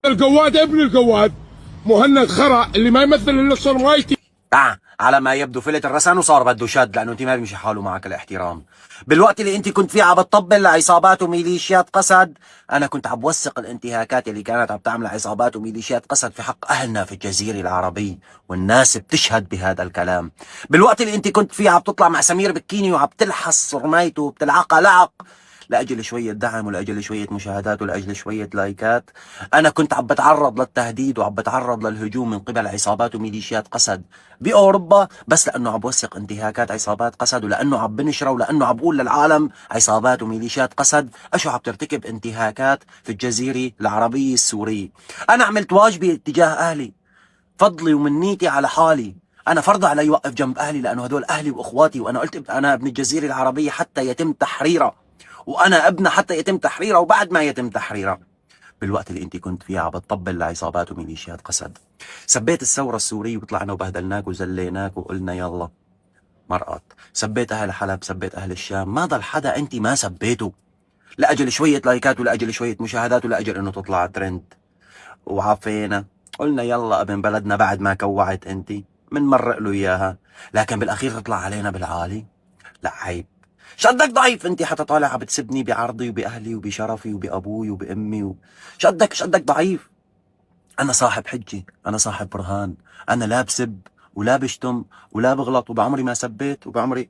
القواد ابن القواد مهند خرا اللي ما يمثل الا صنوايتي. على ما يبدو فلت الرسن وصار بده شد، لانه انت ما بيمشي حاله معك الاحترام. بالوقت اللي انت كنت فيه عم بتطبل لعصابات وميليشيات قسد، انا كنت عم بوثق الانتهاكات اللي كانت عم تعمل عصابات وميليشيات قسد في حق اهلنا في الجزيره العربيه، والناس بتشهد بهذا الكلام. بالوقت اللي انت كنت فيه عم تطلع مع سمير بكيني وعم تلحس رميته وبتلعقها لعق لاجل شويه دعم ولاجل شويه مشاهدات ولاجل شويه لايكات، انا كنت عم بتعرض للتهديد وعم بتعرض للهجوم من قبل عصابات وميليشيات قسد باوروبا، بس لانه عم بوثق انتهاكات عصابات قسد، ولانه عم بنشره، ولانه عم بقول للعالم عصابات وميليشيات قسد اشو عم ترتكب انتهاكات في الجزيره العربيه السوريه. انا عملت واجبي اتجاه اهلي، فضلي ومنيتي على حالي. انا فرض علي يوقف جنب اهلي، لانه هدول اهلي واخواتي، وانا قلت انا ابن الجزيره العربيه حتى يتم تحريرها، وانا ابنها حتى يتم تحريرها وبعد ما يتم تحريرها. بالوقت اللي انت كنت فيه عم بتطبل لعصابات وميليشيات قسد، سبيت الثوره السوريه وطلعنا وبهدلناك وزليناك وقلنا يلا مرقط، سبيت اهل حلب، سبيت اهل الشام، ما ضل حدا انت ما سبيته لاجل شويه لايكات ولاجل شويه مشاهدات ولاجل انه تطلع ترند. وعفينا قلنا يلا ابن بلدنا بعد ما كوعت انت منمرق له اياها، لكن بالاخير تطلع علينا بالعالي. لا عيب، شدك ضعيف انت حتى طالع عم بتسبني بعرضي وباهلي وبشرفي وبابوي وبامي شدك ضعيف. انا صاحب حجه، انا صاحب برهان، انا لا بسب ولا بشتم ولا بغلط، وبعمري ما سبيت وبعمري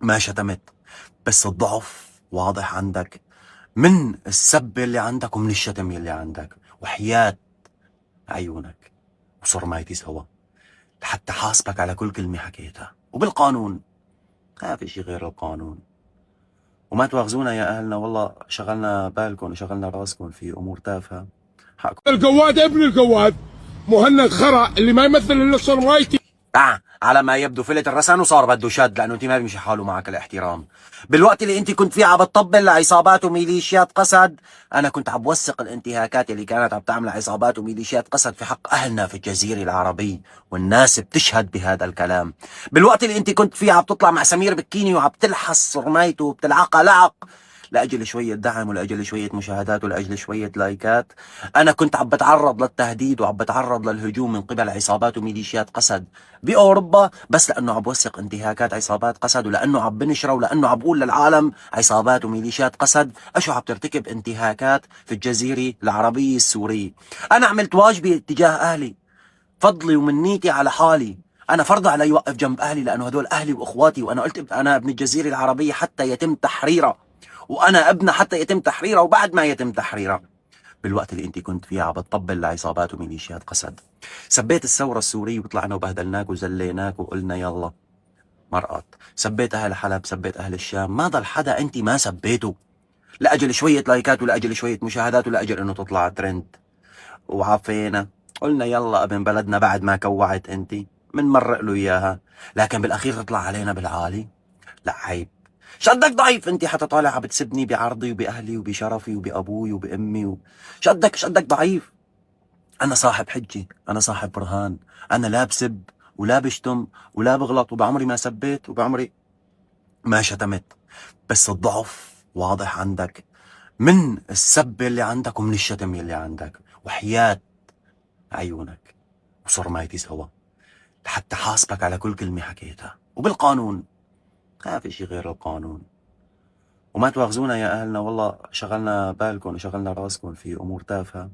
ما شتمت، بس الضعف واضح عندك من السب اللي عندك ومن الشتم اللي عندك، وحياة عيونك وصرمايتي سوا لحتى حاسبك على كل كلمة حكيتها، وبالقانون ما في شي غير القانون. وما تواخذونا يا اهلنا، والله شغلنا بالكم وشغلنا راسكم في امور تافهه. حقكم. القواد ابن القواد مهند خرا اللي ما يمثل الا صنوايتي. على ما يبدو فلت الرسن وصار بده شد، لانه انت ما بيمشي حاله معك الاحترام. بالوقت اللي انت كنت فيه عم بتطبل لعصابات وميليشيات قسد، انا كنت عم بوثق الانتهاكات اللي كانت عم تعمل عصابات وميليشيات قسد في حق اهلنا في الجزيره العربيه، والناس بتشهد بهذا الكلام. بالوقت اللي انت كنت فيه عم تطلع مع سمير بكيني وعم تلحس رميته وبتلعقها لعق لاجل شويه دعم ولاجل شويه مشاهدات ولاجل شويه لايكات، انا كنت عم بتعرض للتهديد وعم بتعرض للهجوم من قبل عصابات وميليشيات قسد باوروبا، بس لانه عم بوثق انتهاكات عصابات قسد، ولانه عم بنشره، ولانه عم بقول للعالم عصابات وميليشيات قسد اشو عم ترتكب انتهاكات في الجزيره العربيه السوريه. انا عملت واجبي اتجاه اهلي، فضلي ومنيتي على حالي. انا فرض علي يوقف جنب اهلي، لانه هدول اهلي واخواتي، وانا قلت انا ابن الجزيره العربيه حتى يتم تحريرها، وانا ابنها حتى يتم تحريرها وبعد ما يتم تحريرها. بالوقت اللي انت كنت فيه عم بتطبل لعصابات وميليشيات قسد، سبيت الثوره السوريه وطلعنا وبهدلناك وزليناك وقلنا يلا مرقط، سبيت اهل حلب، سبيت اهل الشام، ما ضل حدا انت ما سبيته لاجل شويه لايكات ولاجل شويه مشاهدات ولاجل انه تطلع ترند. وعفينا قلنا يلا ابن بلدنا بعد ما كوعت انت منمرق له اياها، لكن بالاخير تطلع علينا بالعالي. لا عيب، شدك ضعيف انت حتى طالع عم بتسبني بعرضي وباهلي وبشرفي وبابوي وبامي شدك ضعيف. انا صاحب حجه، انا صاحب برهان، انا لا بسب ولا بشتم ولا بغلط، وبعمري ما سبيت وبعمري ما شتمت، بس الضعف واضح عندك من السب اللي عندك ومن الشتم اللي عندك، وحياة عيونك وصرمايتي سوا لحتى حاسبك على كل كلمة حكيتها، وبالقانون ما في شي غير القانون. وما تواخذونا يا اهلنا، والله شغلنا بالكم وشغلنا راسكم في امور تافهه.